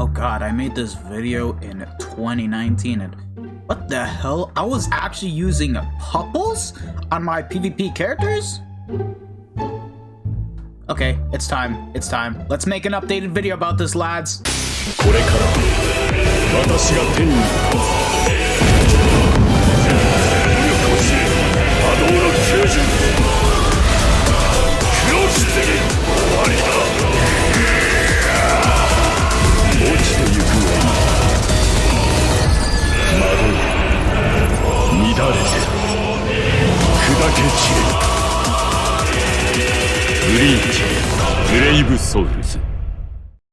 Oh god, I made this video in 2019 and what the hell? I was actually using pupples on my PvP characters? Okay, it's time. It's time. Let's make an updated video about this, lads.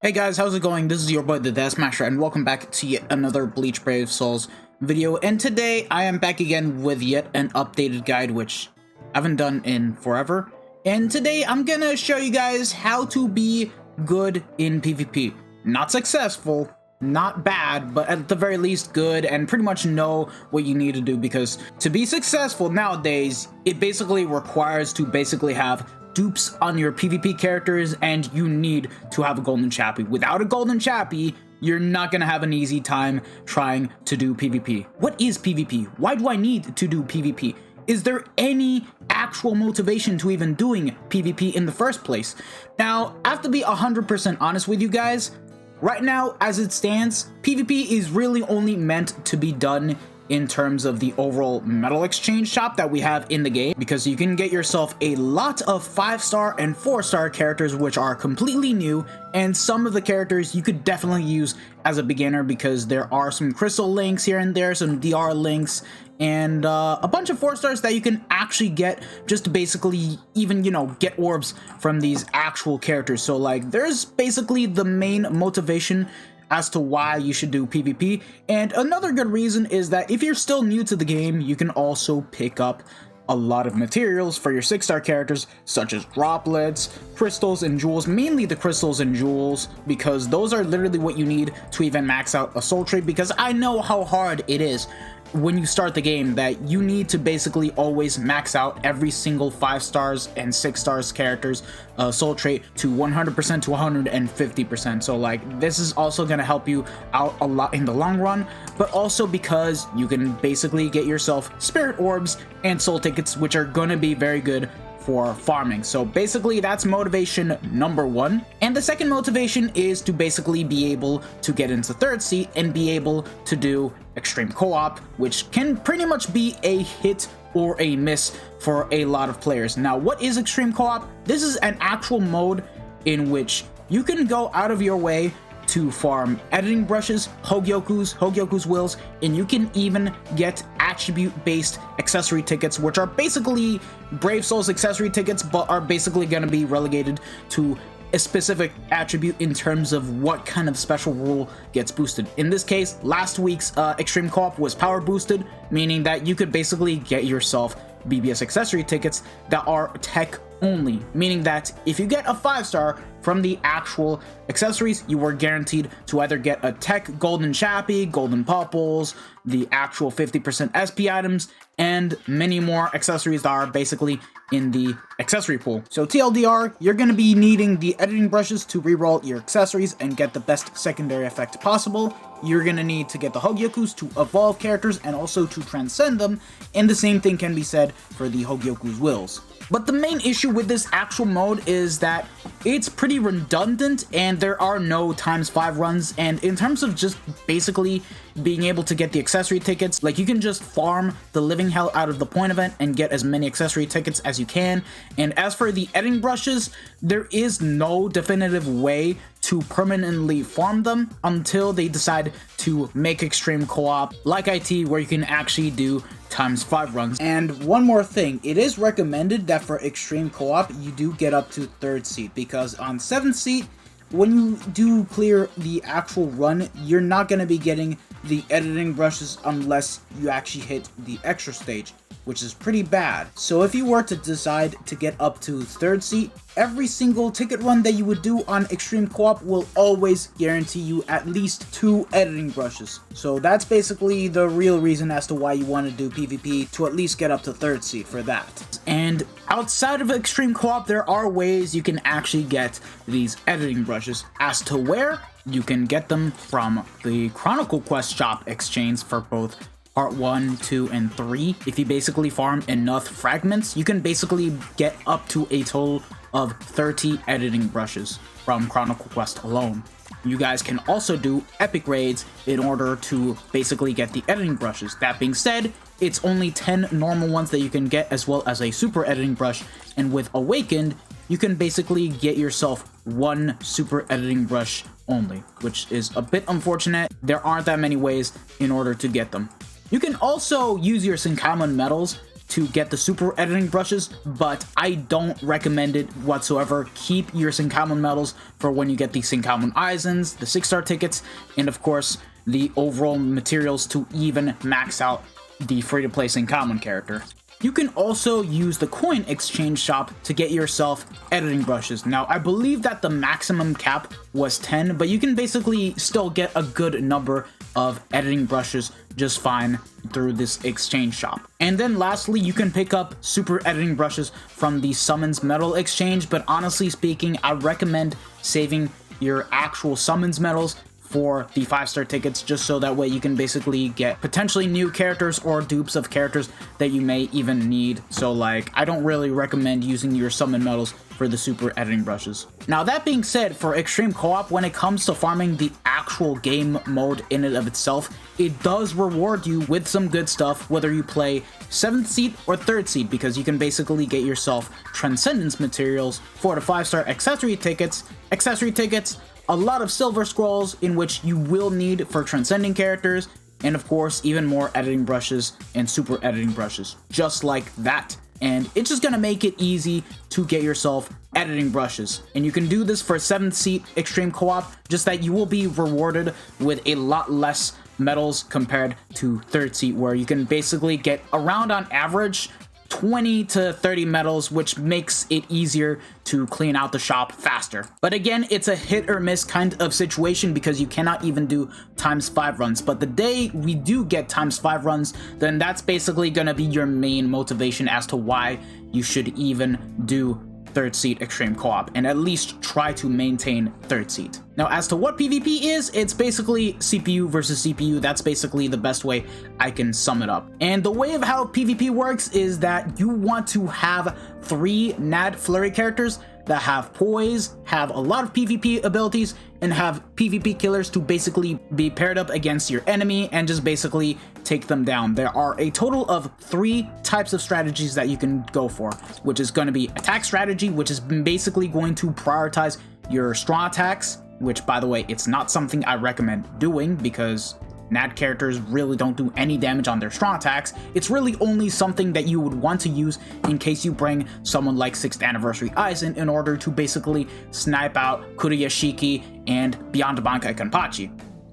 Hey guys, how's it going? This is your boy the Deathsmasher and welcome back to yet another Bleach Brave Souls video. And today I am back again with yet an updated guide which I haven't done in forever. And today I'm gonna show you guys how to be good in PvP. Not successful, not bad, but at the very least good, and pretty much know what you need to do, because to be successful nowadays, it basically requires to have dupes on your PvP characters, and you need to have a golden chappie. Without a golden chappie, you're not gonna have an easy time trying to do PvP. What is PvP? Why do I need to do PvP? Is there any actual motivation to even doing PvP in the first place? Now, I have to be 100% honest with you guys. Right now, as it stands, PvP is really only meant to be done in terms of the overall metal exchange shop that we have in the game, because you can get yourself a lot of 5-star and 4-star characters which are completely new, and some of the characters you could definitely use as a beginner because there are some crystal links here and there, some DR links, and a bunch of 4-stars that you can actually get just to basically even, you know, get orbs from these actual characters. So like, there's basically the main motivation as to why you should do PvP. And another good reason is that if you're still new to the game, you can also pick up a lot of materials for your 6-star characters, such as droplets, crystals, and jewels, mainly the crystals and jewels, because those are literally what you need to even max out a soul trait, because I know how hard it is when you start the game that you need to basically always max out every single 5-stars and 6-stars characters soul trait to 100% to 150%. So like, this is also going to help you out a lot in the long run, but also because you can basically get yourself spirit orbs and soul tickets, which are going to be very good for farming. So basically that's motivation number 1. And the second motivation is to basically be able to get into 3rd seat and be able to do extreme co-op, which can pretty much be a hit or a miss for a lot of players. Now, what is extreme co-op? This is an actual mode in which you can go out of your way to farm editing brushes, Hogyoku's wills, and you can even get attribute-based accessory tickets, which are basically Brave Souls accessory tickets, but are basically going to be relegated to a specific attribute in terms of what kind of special rule gets boosted. In this case, last week's Extreme Co-op was power boosted, meaning that you could basically get yourself BBS accessory tickets that are tech only, meaning that if you get a 5-star from the actual accessories, you are guaranteed to either get a tech golden chappie, golden pupples, the actual 50% SP items, and many more accessories that are basically in the accessory pool. So TLDR, you're going to be needing the editing brushes to reroll your accessories and get the best secondary effect possible. You're going to need to get the Hogyokus to evolve characters and also to transcend them, and the same thing can be said for the Hogyoku's wills. But the main issue with this actual mode is that it's pretty redundant and there are no ×5 runs, and in terms of just basically being able to get the accessory tickets, like you can just farm the living hell out of the point event and get as many accessory tickets as you can. And as for the editing brushes, there is no definitive way to permanently farm them until they decide to make extreme co-op like IT, where you can actually do ×5 runs. And one more thing, it is recommended that for extreme co-op you do get up to 3rd seat, because on 7th seat, when you do clear the actual run, you're not going to be getting the editing brushes unless you actually hit the extra stage. which is pretty bad. So if you were to decide to get up to 3rd seat, every single ticket run that you would do on Extreme Co-op will always guarantee you at least 2 editing brushes. So that's basically the real reason as to why you want to do PvP, to at least get up to 3rd seat for that. And outside of Extreme Co-op, there are ways you can actually get these editing brushes. As to where, you can get them from the Chronicle Quest shop exchange for both Part 1, 2, and 3. If you basically farm enough fragments, you can basically get up to a total of 30 editing brushes from Chronicle Quest alone. You guys can also do epic raids in order to basically get the editing brushes. That being said, it's only 10 normal ones that you can get, as well as a super editing brush, and with Awakened, you can basically get yourself 1 super editing brush only, which is a bit unfortunate. There aren't that many ways in order to get them. You can also use your Sinkaman medals to get the super editing brushes, but I don't recommend it whatsoever. Keep your Sinkaman medals for when you get the Sinkaman Eisens, the 6-star tickets, and of course, the overall materials to even max out the free-to-play Sinkaman character. You can also use the coin exchange shop to get yourself editing brushes. Now, I believe that the maximum cap was 10, but you can basically still get a good number of editing brushes just fine through this exchange shop. And then lastly, you can pick up super editing brushes from the Summons Medal exchange, but honestly speaking, I recommend saving your actual Summons medals for the 5-star tickets, just so that way you can basically get potentially new characters or dupes of characters that you may even need. So like, I don't really recommend using your summon medals for the super editing brushes. Now that being said, for Extreme Co-op, when it comes to farming the actual game mode in and of itself, it does reward you with some good stuff, whether you play 7th seat or 3rd seat, because you can basically get yourself Transcendence materials, 4 to 5-star accessory tickets, a lot of silver scrolls in which you will need for transcending characters, and of course even more editing brushes and super editing brushes, just like that. And it's just gonna make it easy to get yourself editing brushes. And you can do this for 7th seat Extreme Co-op, just that you will be rewarded with a lot less medals compared to 3rd seat, where you can basically get around on average 20 to 30 medals, which makes it easier to clean out the shop faster. But again, it's a hit or miss kind of situation because you cannot even do ×5 runs. But the day we do get ×5 runs, then that's basically gonna be your main motivation as to why you should even do 3rd seat Extreme Co-op, and at least try to maintain 3rd seat. Now, as to what PvP is, it's basically CPU versus CPU. That's basically the best way I can sum it up. And the way of how PvP works is that you want to have 3 NAD Flurry characters that have poise, have a lot of PvP abilities, and have PvP killers to basically be paired up against your enemy and just basically take them down. There are a total of 3 types of strategies that you can go for, which is going to be attack strategy, which is basically going to prioritize your strong attacks, which, by the way, it's not something I recommend doing because NAD characters really don't do any damage on their strong attacks. It's really only something that you would want to use in case you bring someone like 6th Anniversary Aizen in order to basically snipe out Kuruyashiki and Beyond Bankai Kenpachi.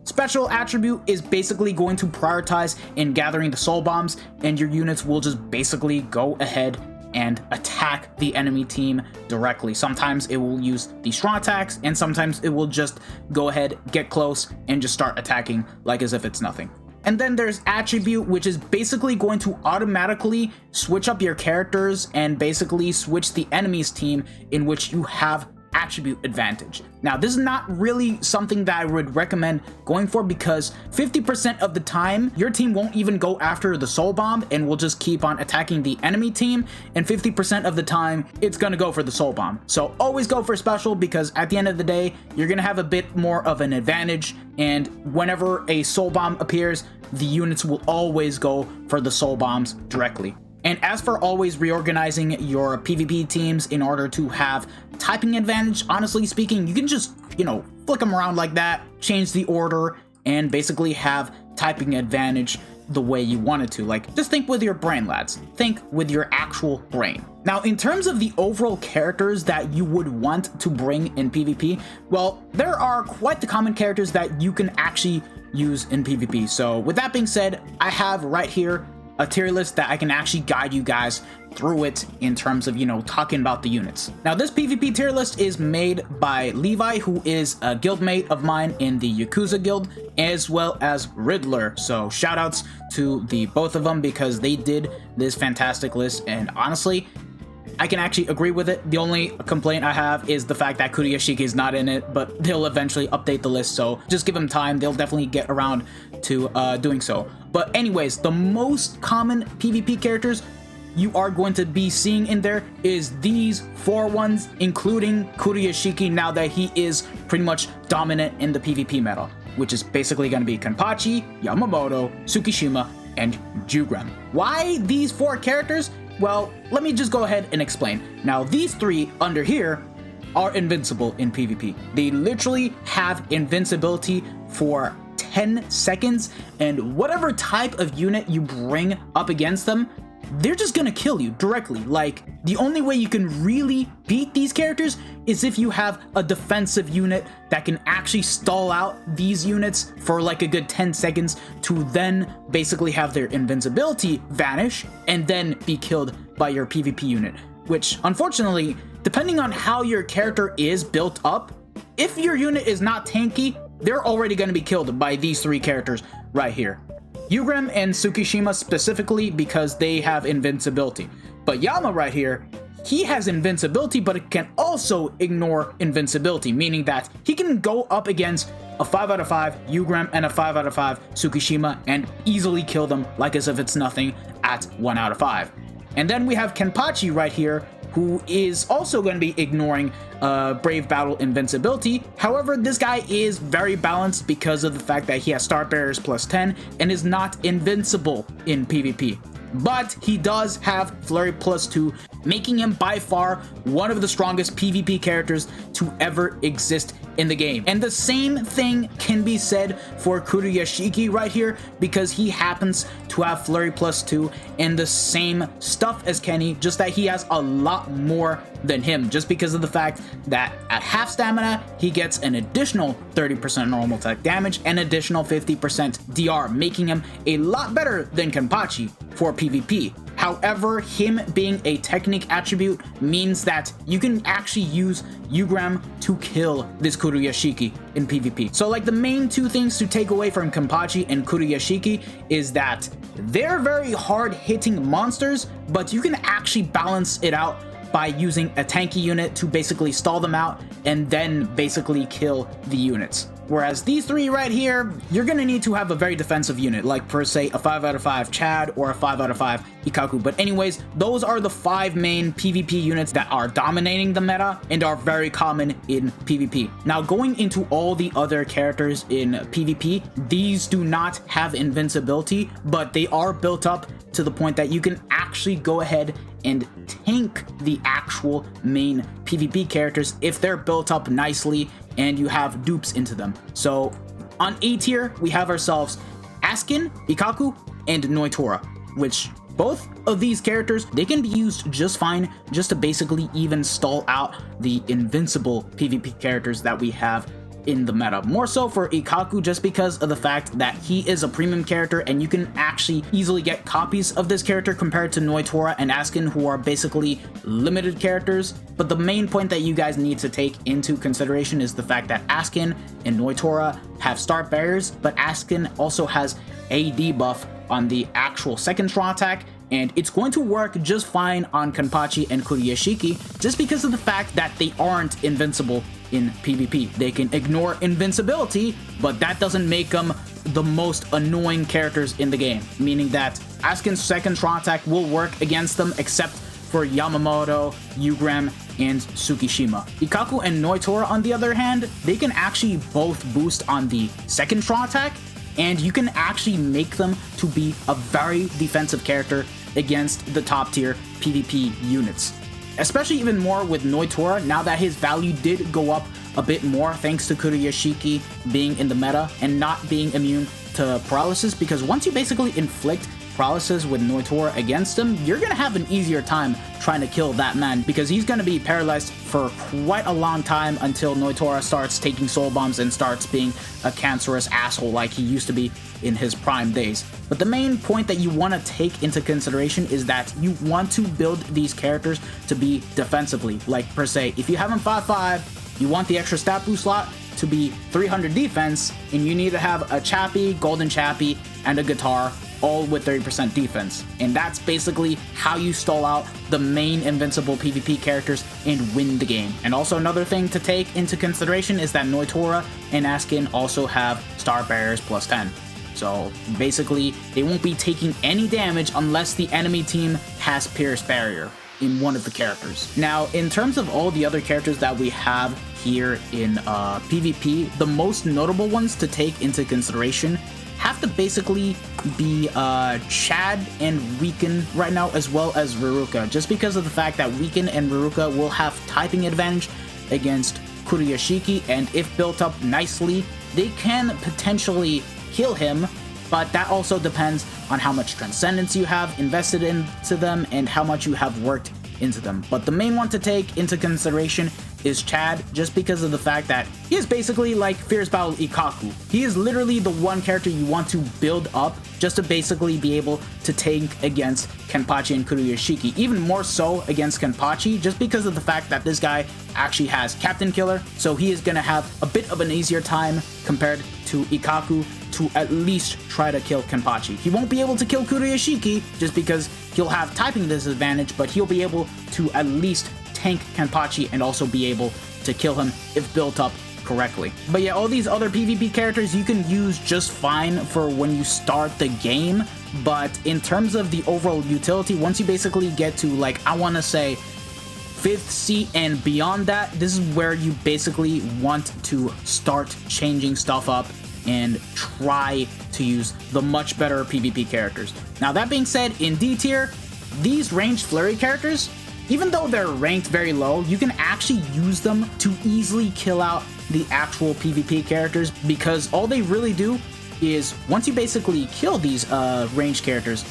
Special attribute is basically going to prioritize in gathering the soul bombs, and your units will just basically go ahead and attack the enemy team directly. Sometimes it will use the strong attacks, and sometimes it will just go ahead, get close, and just start attacking like as if it's nothing. And then there's attribute, which is basically going to automatically switch up your characters and basically switch the enemy's team in which you have attribute advantage. Now, this is not really something that I would recommend going for because 50% of the time, your team won't even go after the soul bomb and will just keep on attacking the enemy team, and 50% of the time, it's gonna go for the soul bomb. So always go for special because at the end of the day, you're gonna have a bit more of an advantage, and whenever a soul bomb appears, the units will always go for the soul bombs directly. And as for always reorganizing your PvP teams in order to have typing advantage, honestly speaking, you can just, flick them around like that, change the order, and basically have typing advantage the way you want it to. Like, just think with your brain, lads. Think with your actual brain. Now, in terms of the overall characters that you would want to bring in PvP, well, there are quite the common characters that you can actually use in PvP. So with that being said, I have right here a tier list that I can actually guide you guys through it in terms of, you know, talking about the units. Now, this PvP tier list is made by Levi, who is a guildmate of mine in the Yakuza guild, as well as Riddler. So shoutouts to the both of them because they did this fantastic list, and honestly, I can actually agree with it. The only complaint I have is the fact that Kuruyashiki is not in it, but they'll eventually update the list, so just give them time. They'll definitely get around to doing so. But anyways, the most common PvP characters you are going to be seeing in there is these 4 ones, including Kuruyashiki, now that he is pretty much dominant in the PvP meta, which is basically going to be Kenpachi, Yamamoto, Tsukishima, and Jugram. Why these 4 characters? Well, let me just go ahead and explain. Now, these 3 under here are invincible in PvP. They literally have invincibility for 10 seconds, and whatever type of unit you bring up against them, they're just gonna kill you directly. Like, the only way you can really beat these characters is if you have a defensive unit that can actually stall out these units for like a good 10 seconds to then basically have their invincibility vanish and then be killed by your PvP unit. Which, unfortunately, depending on how your character is built up, if your unit is not tanky, they're already gonna be killed by these 3 characters right here. Jugram and Tsukishima specifically because they have invincibility. But Yama right here, he has invincibility, but it can also ignore invincibility, meaning that he can go up against a 5 out of 5 Jugram and a 5 out of 5 Tsukishima and easily kill them like as if it's nothing at 1 out of 5. And then we have Kenpachi right here, who is also going to be ignoring Brave Battle invincibility. However, this guy is very balanced because of the fact that he has Star Bearers plus 10 and is not invincible in PvP. But he does have Flurry plus 2, making him by far one of the strongest PvP characters to ever exist in the game. And the same thing can be said for Kuruyashiki right here, because he happens to have Flurry plus 2 and the same stuff as Kenny, just that he has a lot more than him, just because of the fact that at half stamina, he gets an additional 30% normal attack damage and additional 50% DR, making him a lot better than Kenpachi for PvP. However, him being a technique attribute means that you can actually use Jugram to kill this Kuruyashiki in PvP. So like the main 2 things to take away from Kenpachi and Kuruyashiki is that they're very hard hitting monsters, but you can actually balance it out by using a tanky unit to basically stall them out and then basically kill the units. Whereas these 3 right here, you're gonna need to have a very defensive unit, like per se a 5 out of 5 Chad or a 5 out of 5 Ikaku. But anyways, those are the 5 main PvP units that are dominating the meta and are very common in PvP. Now, going into all the other characters in PvP, these do not have invincibility, but they are built up to the point that you can actually go ahead and tank the actual main PvP characters if they're built up nicely and you have dupes into them. So on A tier, we have ourselves Askin, Ikaku, and Noitora, which both of these characters, they can be used just fine just to basically even stall out the invincible PvP characters that we have in the meta. More so for Ikaku, just because of the fact that he is a premium character and you can actually easily get copies of this character compared to Noitora and Askin, who are basically limited characters. But the main point that you guys need to take into consideration is the fact that Askin and Noitora have Star Barriers, but Askin also has a debuff on the actual second strong attack, and it's going to work just fine on Kenpachi and Kuruyashiki just because of the fact that they aren't invincible in PvP. They can ignore invincibility, but that doesn't make them the most annoying characters in the game, meaning that Askin's second strong attack will work against them except for Yamamoto, Jugram, and Tsukishima. Ikaku and Noitora, on the other hand, they can actually both boost on the second strong attack, and you can actually make them to be a very defensive character against the top tier PvP units. Especially even more with Noitora, now that his value did go up a bit more thanks to Kuruyashiki being in the meta and not being immune to paralysis, because once you basically inflict paralysis with Noitora against him, you're gonna have an easier time trying to kill that man, because he's gonna be paralyzed for quite a long time until Noitora starts taking soul bombs and starts being a cancerous asshole like he used to be in his prime days. But the main point that you want to take into consideration is that you want to build these characters to be defensively. Like, per se, if you have him 5-5, you want the extra stat boost slot to be 300 defense, and you need to have a Chappie, Golden Chappie, and a Guitar, all with 30% defense. And that's basically how you stall out the main invincible PvP characters and win the game. And also another thing to take into consideration is that Noitora and Askin also have Star Barriers plus 10. So basically, they won't be taking any damage unless the enemy team has Pierce Barrier in one of the characters. Now, in terms of all the other characters that we have here in PvP, the most notable ones to take into consideration have to basically be Chad and Weaken right now, as well as Ruruka, just because of the fact that Weaken and Ruruka will have typing advantage against Kuruyashiki, and if built up nicely, they can potentially kill him, but that also depends on how much Transcendence you have invested into them and how much you have worked into them. But the main one to take into consideration is Chad, just because of the fact that he is basically like Fierce Battle Ikaku. He is literally the one character you want to build up just to basically be able to tank against Kenpachi and Kuruyashiki. Even more so against Kenpachi, just because of the fact that this guy actually has Captain Killer, so he is going to have a bit of an easier time compared to Ikaku to at least try to kill Kenpachi. He won't be able to kill Kuruyashiki just because he'll have typing disadvantage, but he'll be able to at least tank Kenpachi and also be able to kill him if built up correctly. But yeah, all these other PvP characters you can use just fine for when you start the game, but in terms of the overall utility, once you basically get to, like, I want to say 5th seat and beyond that, this is where you basically want to start changing stuff up and try to use the much better PvP characters. Now, that being said, in D tier, these ranged flurry characters, even though they're ranked very low, you can actually use them to easily kill out the actual PvP characters, because all they really do is, once you basically kill these ranged characters,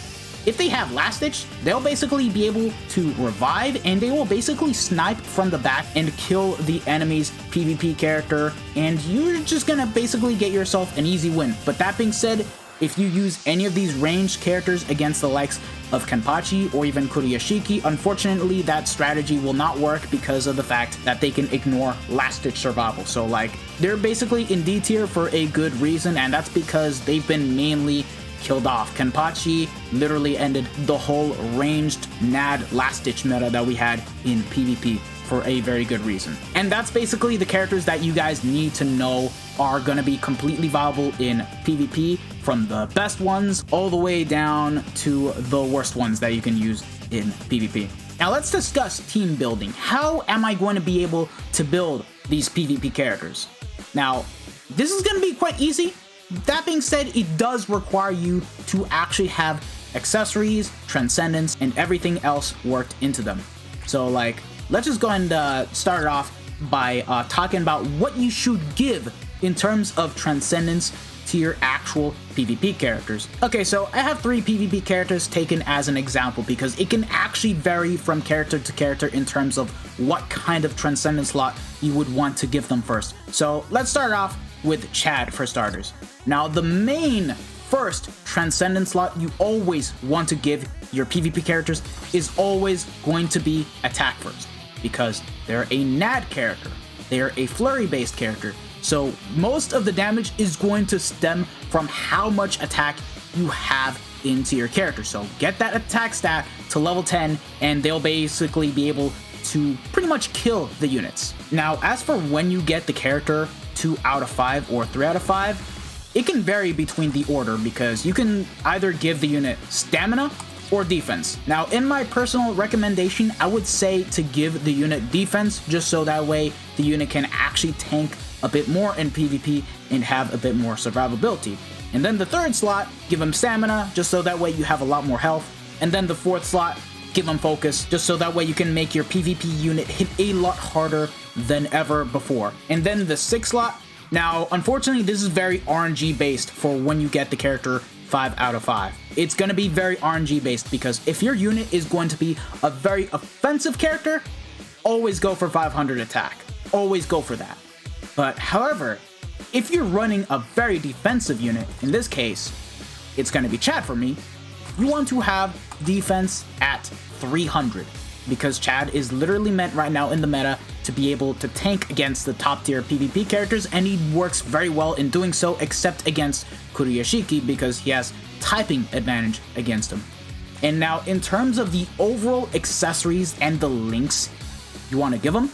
if they have Last Ditch, they'll basically be able to revive, and they will basically snipe from the back and kill the enemy's PvP character, and you're just gonna basically get yourself an easy win. But that being said, if you use any of these ranged characters against the likes of Kenpachi or even Kuruyashiki, unfortunately that strategy will not work because of the fact that they can ignore Last Ditch survival. So, like, they're basically in D tier for a good reason, and that's because they've been mainly killed off. Kenpachi literally ended the whole ranged NAD Last Ditch meta that we had in PvP for a very good reason. And that's basically the characters that you guys need to know are going to be completely viable in PvP, from the best ones all the way down to the worst ones that you can use in PvP. Now let's discuss team building. How am I going to be able to build these PvP characters? Now, this is going to be quite easy. That being said, it does require you to actually have accessories, Transcendence, and everything else worked into them. So, like, let's just go and start it off by talking about what you should give in terms of Transcendence to your actual PvP characters. Okay, so I have 3 PvP characters taken as an example because it can actually vary from character to character in terms of what kind of Transcendence slot you would want to give them first. So let's start off with Chad for starters. Now, the main first Transcendence slot you always want to give your PvP characters is always going to be attack first, because they're a NAD character, they're a flurry based character, so most of the damage is going to stem from how much attack you have into your character. So get that attack stat to level 10 and they'll basically be able to pretty much kill the units. Now, as for when you get the character 2 out of 5 or 3 out of 5, it can vary between the order, because you can either give the unit stamina or defense. Now, in my personal recommendation, I would say to give the unit defense, just so that way the unit can actually tank a bit more in PvP and have a bit more survivability. And then the third slot, give them stamina, just so that way you have a lot more health. And then the fourth slot, give them focus, just so that way you can make your PvP unit hit a lot harder than ever before. And then the sixth slot, now unfortunately this is very RNG based for when you get the character 5 out of 5. It's going to be very RNG based, because if your unit is going to be a very offensive character, always go for 500 attack. Always go for that. But however, if you're running a very defensive unit, in this case, it's going to be Chad for me, you want to have defense at 300. Because Chad is literally meant right now in the meta to be able to tank against the top tier PvP characters, and he works very well in doing so, except against Kuruyashiki because he has typing advantage against him. And now in terms of the overall accessories and the links you want to give him,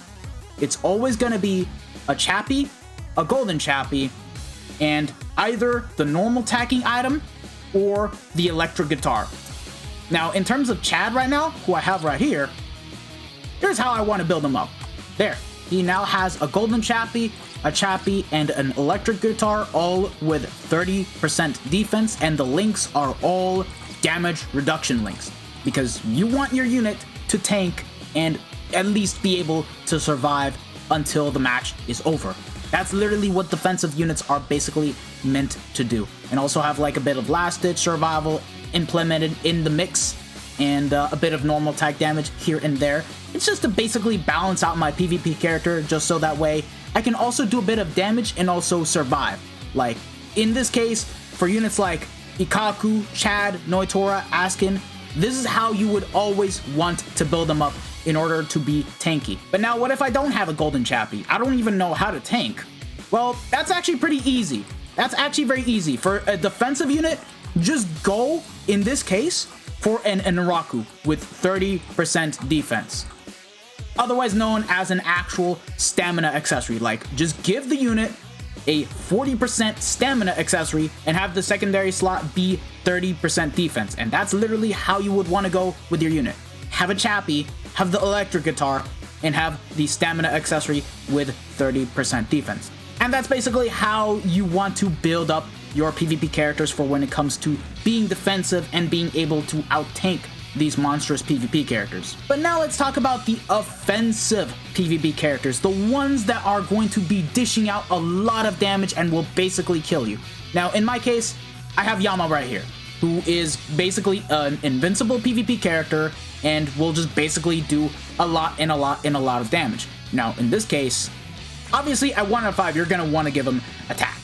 it's always going to be a Chappie, a golden Chappie, and either the normal tacking item or the electric guitar. Now, in terms of Chad right now, who I have right here, here's how I want to build him up. There, he now has a golden Chappie, a Chappie, and an electric guitar, all with 30% defense, and the links are all damage reduction links, because you want your unit to tank and at least be able to survive until the match is over. That's literally what defensive units are basically meant to do. And also have like a bit of last ditch survival implemented in the mix, and a bit of normal attack damage here and there. It's just to basically balance out my PvP character, just so that way I can also do a bit of damage and also survive. Like in this case, for units like Ikaku, Chad, Noitora, Askin, this is how you would always want to build them up in order to be tanky. But now what if I don't have a golden Chappie? I don't even know how to tank. Well, that's actually pretty easy. That's actually very easy. For a defensive unit, just go, in this case, for an Naraku with 30% defense. Otherwise known as an actual stamina accessory. Like, just give the unit a 40% stamina accessory and have the secondary slot be 30% defense. And that's literally how you would want to go with your unit. Have a Chappie, have the electric guitar, and have the stamina accessory with 30% defense. And that's basically how you want to build up your PvP characters for when it comes to being defensive and being able to out-tank these monstrous PvP characters. But now let's talk about the offensive PvP characters, the ones that are going to be dishing out a lot of damage and will basically kill you. Now, in my case, I have Yama right here, who is basically an invincible PvP character and will just basically do a lot of damage. Now, in this case, obviously at 1 out of 5, you're going to want to give him attack.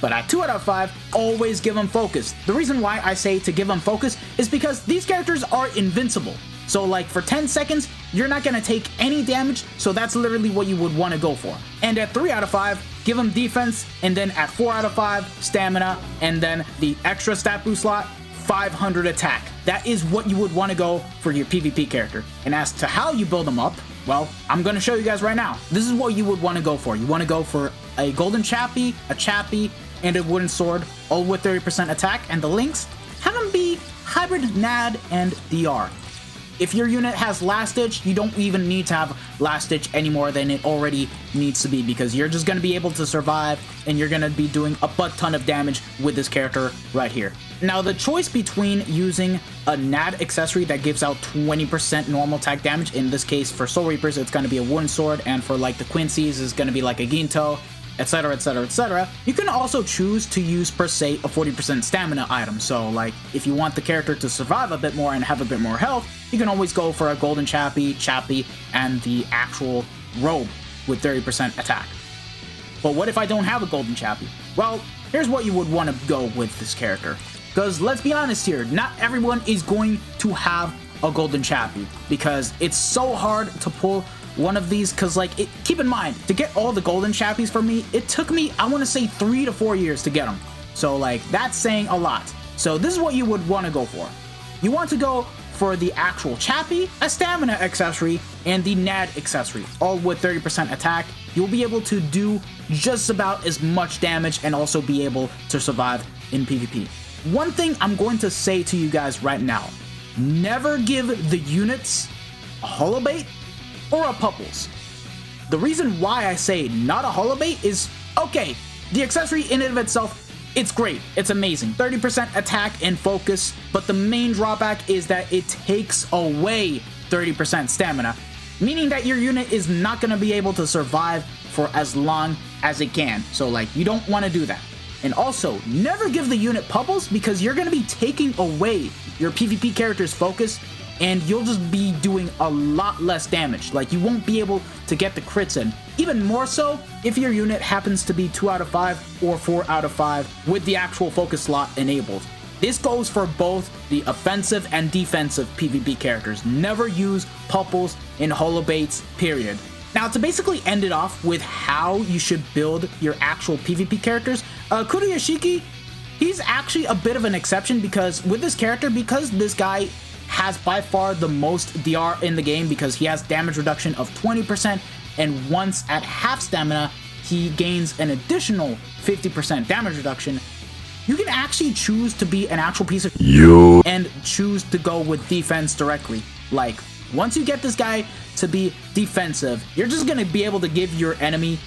But at 2 out of 5, always give them focus. The reason why I say to give them focus is because these characters are invincible. So like for 10 seconds, you're not going to take any damage, so that's literally what you would want to go for. And at 3 out of 5, give them defense, and then at 4 out of 5, stamina, and then the extra stat boost slot, 500 attack. That is what you would want to go for your PvP character. And as to how you build them up, well, I'm going to show you guys right now. This is what you would want to go for. You want to go for a golden Chappie, a Chappie, and a wooden sword, all with 30% attack, and the links, have them be hybrid NAD and DR. If your unit has last ditch, you don't even need to have last ditch any more than it already needs to be, because you're just going to be able to survive and you're going to be doing a butt ton of damage with this character right here. Now, the choice between using a NAD accessory that gives out 20% normal attack damage, in this case for Soul Reapers it's going to be a wooden sword, and for like the Quincy's is going to be like a Ginto, etc, etc, etc. You can also choose to use per se a 40% stamina item. So like if you want the character to survive a bit more and have a bit more health, you can always go for a golden Chappie, and the actual robe with 30% attack. But what if I don't have a golden Chappie? Well, here's what you would want to go with this character. Because let's be honest here, not everyone is going to have a golden Chappie, because it's so hard to pull one of these, because like keep in mind, to get all the golden Chappies for me, it took me, I want to say 3 to 4 years to get them. So like that's saying a lot. So this is what you would want to go for. You want to go for the actual Chappie, a stamina accessory, and the NAD accessory, all with 30% attack. You'll be able to do just about as much damage and also be able to survive in PvP. One thing I'm going to say to you guys right now, never give the units a holobait or a Pupples. The reason why I say not a holobait is, okay, the accessory in and of itself, it's great, it's amazing, 30% attack and focus, but the main drawback is that it takes away 30% stamina, meaning that your unit is not going to be able to survive for as long as it can. So like, you don't want to do that. And also, never give the unit pupils because you're going to be taking away your PvP character's focus and you'll just be doing a lot less damage. Like, you won't be able to get the crits in. Even more so if your unit happens to be 2 out of 5 or 4 out of 5 with the actual focus slot enabled. This goes for both the offensive and defensive PvP characters. Never use pupils in holobaits, period. Now, to basically end it off with how you should build your actual PvP characters, Kuruyashiki, he's actually a bit of an exception because with this character, because this guy has by far the most DR in the game because he has damage reduction of 20%, and once at half stamina, he gains an additional 50% damage reduction. You can actually choose to be an actual piece of and choose to go with defense directly. Like, once you get this guy to be defensive, you're just going to be able to give your enemy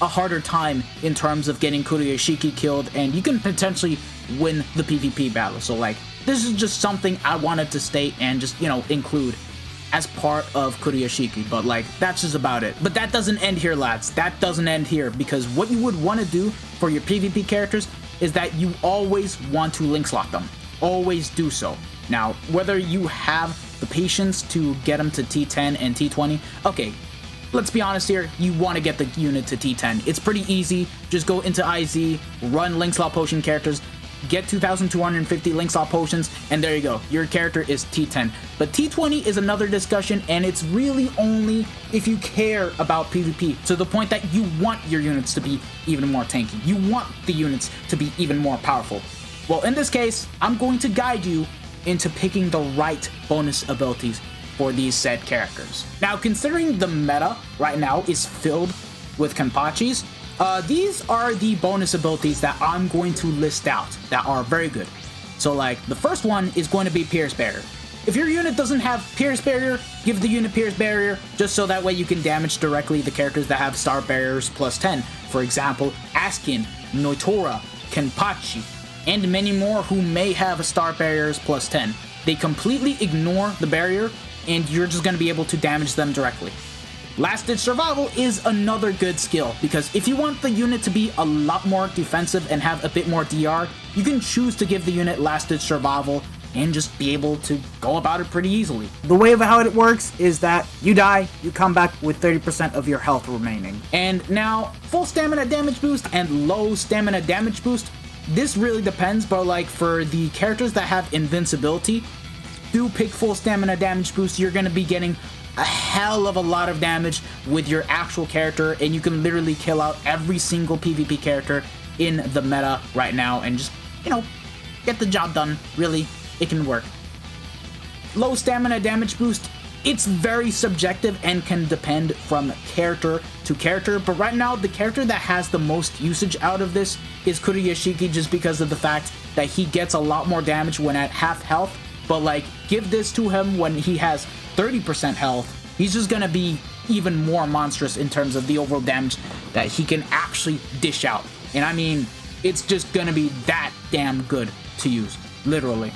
a harder time in terms of getting Kuruyashiki killed, and you can potentially win the PvP battle. So, like, this is just something I wanted to state and just, you know, include as part of Kuruyashiki, but like, that's just about it. But that doesn't end here, lads. That doesn't end here, because what you would want to do for your PvP characters is that you always want to link slot them. Always do so. Now, whether you have the patience to get them to T10 and T20, okay, let's be honest here, you want to get the unit to T10. It's pretty easy. Just go into IZ, run link slot potion characters, get 2,250 link slot potions, and there you go. Your character is T10. But T20 is another discussion, and it's really only if you care about PvP to the point that you want your units to be even more tanky. You want the units to be even more powerful. Well, in this case, I'm going to guide you into picking the right bonus abilities for these said characters. Now, considering the meta right now is filled with Kenpachis, these are the bonus abilities that I'm going to list out that are very good. So, like, the first one is going to be Pierce Barrier. If your unit doesn't have Pierce Barrier, give the unit Pierce Barrier, just so that way you can damage directly the characters that have Star Barriers plus 10. For example, Askin, Noitora, Kenpachi, and many more who may have Star Barriers plus 10. They completely ignore the barrier, and you're just going to be able to damage them directly. Last Ditch Survival is another good skill, because if you want the unit to be a lot more defensive and have a bit more DR, you can choose to give the unit Last Ditch Survival and just be able to go about it pretty easily. The way of how it works is that you die, you come back with 30% of your health remaining. And now, full stamina damage boost and low stamina damage boost, this really depends, but like for the characters that have invincibility, do pick full stamina damage boost. You're going to be getting a hell of a lot of damage with your actual character, and you can literally kill out every single PvP character in the meta right now and just, you know, get the job done. Really, it can work. Low stamina damage boost, it's very subjective and can depend from character to character, but right now the character that has the most usage out of this is Kuruyashiki, just because of the fact that he gets a lot more damage when at half health. But like, give this to him when he has 30% health, he's just gonna be even more monstrous in terms of the overall damage that he can actually dish out. And I mean, it's just gonna be that damn good to use, literally.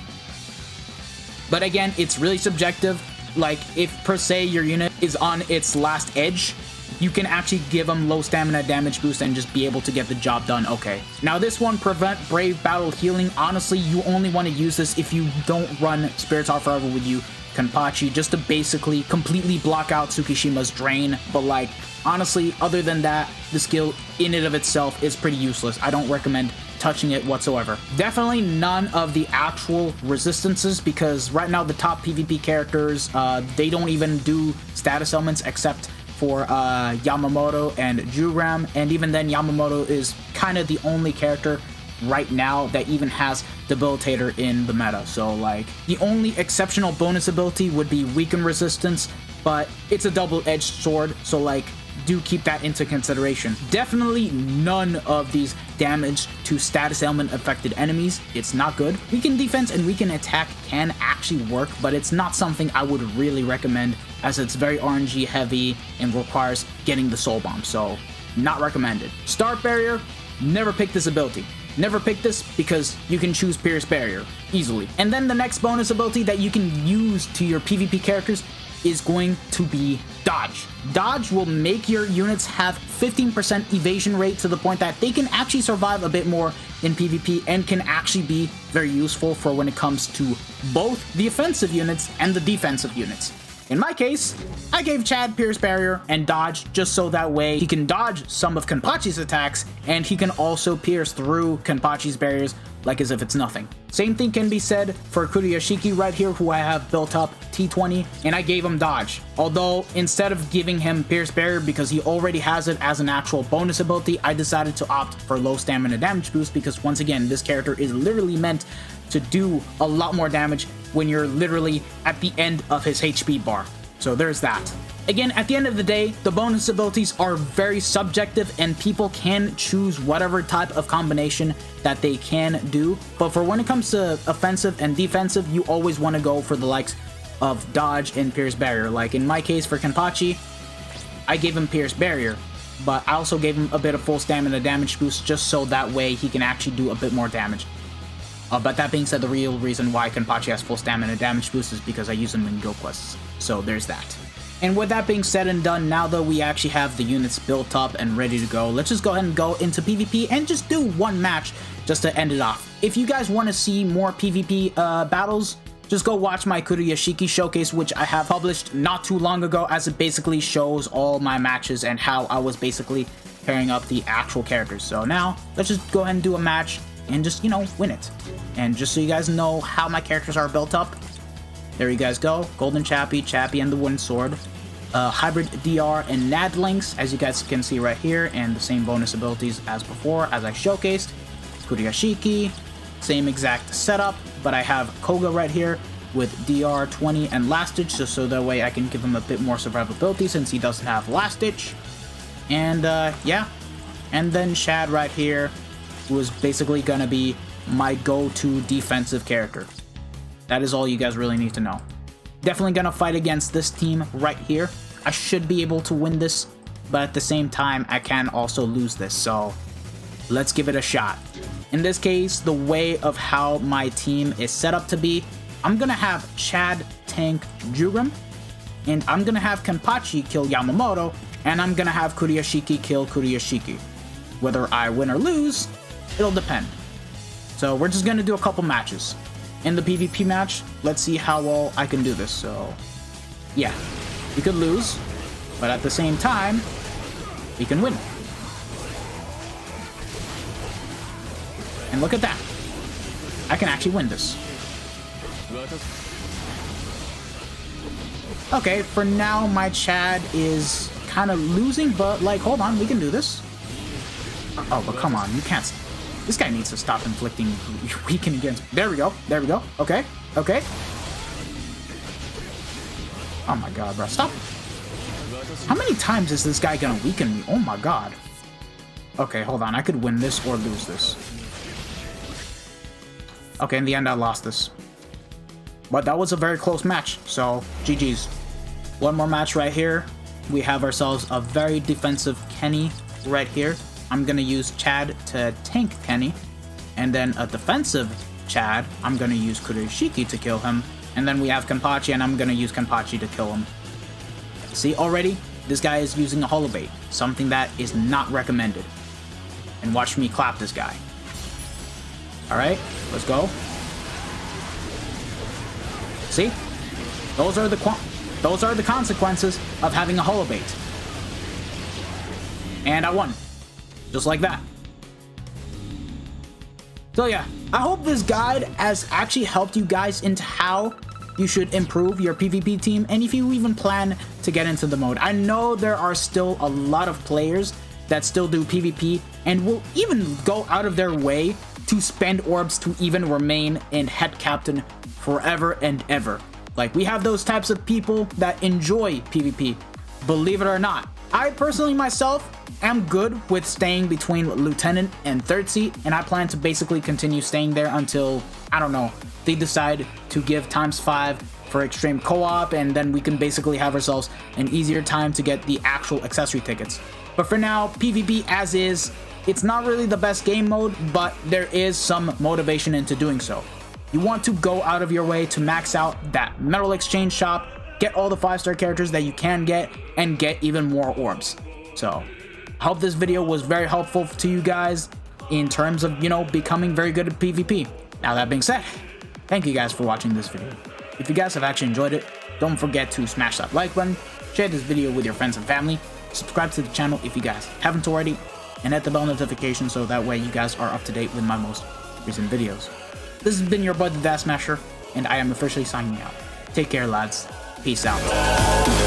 But again, it's really subjective. Like, if per se your unit is on its last edge, you can actually give them low stamina damage boost and just be able to get the job done. Okay. Now this one, Prevent Brave Battle Healing. Honestly, you only want to use this if you don't run Spirits Are Forever with you, Kenpachi, just to basically completely block out Tsukishima's Drain. But like, honestly, other than that, the skill in and of itself is pretty useless. I don't recommend touching it whatsoever. Definitely none of the actual resistances, because right now the top PvP characters, they don't even do status elements except for Yamamoto and Juram, and even then Yamamoto is kind of the only character right now that even has Debilitator in the meta. So like, the only exceptional bonus ability would be Weaken Resistance, but it's a double-edged sword, so like, do keep that into consideration. Definitely none of these damage to status element affected enemies. It's not good. Weaken defense and weaken attack can actually work, but it's not something I would really recommend, as it's very RNG heavy and requires getting the soul bomb, so not recommended. Star Barrier, never pick this ability. Never pick this because you can choose Pierce Barrier easily. And then the next bonus ability that you can use to your PvP characters is going to be dodge. Dodge will make your units have 15% evasion rate to the point that they can actually survive a bit more in PvP and can actually be very useful for when it comes to both the offensive units and the defensive units. In my case, I gave Chad Pierce Barrier and Dodge just so that way he can dodge some of Kenpachi's attacks and he can also pierce through Kenpachi's barriers like as if it's nothing. Same thing can be said for Kuruyashiki right here, who I have built up T20, and I gave him Dodge. Although instead of giving him Pierce Barrier because he already has it as an actual bonus ability, I decided to opt for low stamina damage boost because once again, this character is literally meant to do a lot more damage when you're literally at the end of his HP bar. So there's that. Again, at the end of the day, the bonus abilities are very subjective and people can choose whatever type of combination that they can do. But for when it comes to offensive and defensive, you always want to go for the likes of Dodge and Pierce Barrier. Like in my case for Kenpachi, I gave him Pierce Barrier, but I also gave him a bit of full stamina damage boost just so that way he can actually do a bit more damage. But that being said, the real reason why Kenpachi has full stamina damage boost is because I use him in guild quests. So there's that. And with that being said and done, now that we actually have the units built up and ready to go, let's just go ahead and go into PvP and just do one match just to end it off. If you guys want to see more PvP battles, just go watch my Kuruyashiki showcase, which I have published not too long ago, as it basically shows all my matches and how I was basically pairing up the actual characters. So now, let's just go ahead and do a match and just, you know, win it. And just so you guys know how my characters are built up, there you guys go. Golden Chappie, Chappie and the Wooden Sword. Hybrid DR and Nad Links, as you guys can see right here, and the same bonus abilities as before, as I showcased. Kuruyashiki, same exact setup, but I have Koga right here with DR 20 and Last Ditch, just so that way I can give him a bit more survivability since he doesn't have Last Ditch. And yeah, and then Shad right here, who is basically gonna be my go-to defensive character. That is all you guys really need to know. Definitely gonna fight against this team right here. I should be able to win this, but at the same time, I can also lose this, so let's give it a shot. In this case, the way of how my team is set up to be, I'm gonna have Chad tank Jugram, and I'm gonna have Kenpachi kill Yamamoto, and I'm gonna have Kuruyashiki kill Kuruyashiki. Whether I win or lose, it'll depend. So we're just gonna do a couple matches. In the PvP match, let's see how well I can do this. So yeah, we could lose, but at the same time, we can win. And look at that. I can actually win this. Okay, for now, my Chad is kind of losing, but like, hold on, we can do this. Oh, but come on, you can't. This guy needs to stop inflicting weaken against. There we go. There we go. Okay. Okay. Oh my god, bro. Stop. How many times is this guy gonna weaken me? Oh my god. Okay, hold on. I could win this or lose this. Okay, in the end, I lost this. But that was a very close match, so GG's. One more match right here. We have ourselves a very defensive Kenny right here. I'm gonna use Chad to tank Kenny, and then a defensive Chad, I'm gonna use Kuruyashiki to kill him, and then we have Kenpachi, and I'm gonna use Kenpachi to kill him. See, already, this guy is using a holobait, something that is not recommended. And watch me clap this guy. Alright, let's go. See? Those are the consequences of having a holobait. And I won. Just like that. So yeah, I hope this guide has actually helped you guys into how you should improve your PvP team, and if you even plan to get into the mode. I know there are still a lot of players that still do PvP and will even go out of their way to spend orbs to even remain in head captain forever and ever. Like, we have those types of people that enjoy PvP, believe it or not. I personally myself am good with staying between lieutenant and third seat, and I plan to basically continue staying there until, I don't know, they decide to give ×5 for extreme co-op, and then we can basically have ourselves an easier time to get the actual accessory tickets. But for now, PvP as is, it's not really the best game mode, but there is some motivation into doing so. You want to go out of your way to max out that metal exchange shop, get all the 5-star characters that you can get, and get even more orbs. So, I hope this video was very helpful to you guys in terms of, you know, becoming very good at PvP. Now that being said, thank you guys for watching this video. If you guys have actually enjoyed it, don't forget to smash that like button, share this video with your friends and family, subscribe to the channel if you guys haven't already, and hit the bell notification so that way you guys are up to date with my most recent videos. This has been your boy, the Smasher, and I am officially signing out. Take care, lads. Peace out.